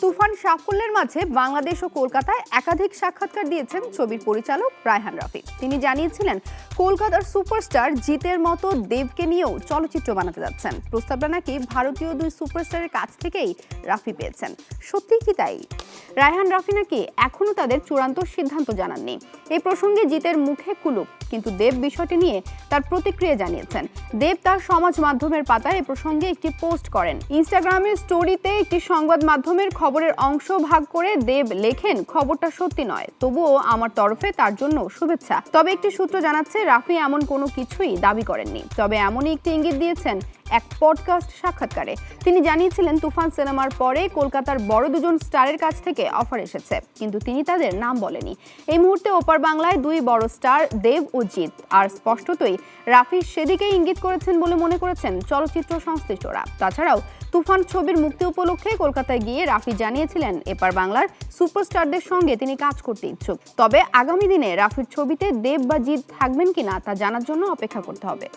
তুফান সাফল্যের মাঝে বাংলাদেশ ও কলকাতায় একাধিক সাক্ষাৎকার দিয়েছেন ছবির পরিচালক রায়হান রাফি। তিনি জানিয়েছিলেন কলকাতার সুপারস্টার জিতের মতো দেবকে নিয়েও চলচ্চিত্র বানাতে যাচ্ছেন। প্রস্তাবটা নাকি ভারতীয় দুই সুপারস্টারের কাছ থেকেই রাফি পেয়েছেন। সত্যি কি তাই? রায়হান রাফি নাকি এখনো তাদের চূড়ান্ত সিদ্ধান্ত জানাননি। এই প্রসঙ্গে জিতের মুখে কুলুপ, কিন্তু দেব বিষয়টি নিয়ে তার প্রতিক্রিয়া জানিয়েছেন। দেব তার সমাজ মাধ্যমের পাতায় এ প্রসঙ্গে একটি পোস্ট করেন। ইনস্টাগ্রামের স্টোরিতে একটি সংবাদ মাধ্যমের খবরের অংশ ভাগ করে দেব লেখেন, খবরটা সত্যি নয়, তবুও আমার তরফে তার জন্য শুভেচ্ছা। তবে একটি সূত্র জানাচ্ছে রাফি এমন কোনো কিছুই দাবি করেননি, তবে এমনই একটি ইঙ্গিত দিয়েছেন এক পডকাস্ট সাক্ষাৎকারে। তিনি জানিয়েছিলেন তুফান সিনেমার পরে কলকাতার বড় দুজন স্টারের কাছ থেকে অফার এসেছে, কিন্তু তিনি তাদের নাম বলেনি। এই মুহূর্তে ওপার বাংলায় দুই বড় স্টার দেব ও জিৎ, আর স্পষ্টতই রাফি সেদিকে ইঙ্গিত করেছেন বলে মনে করেছেন চলচ্চিত্র সংশ্লিষ্টরা। তাছাড়াও তুফান ছবির মুক্তি উপলক্ষে কলকাতায় গিয়ে রাফি জানিয়েছিলেন এপার বাংলার সুপারস্টারদের সঙ্গে তিনি কাজ করতে ইচ্ছুক। তবে আগামী দিনে রাফির ছবিতে দেব বা জিৎ থাকবেন কিনা তা জানার জন্য অপেক্ষা করতে হবে।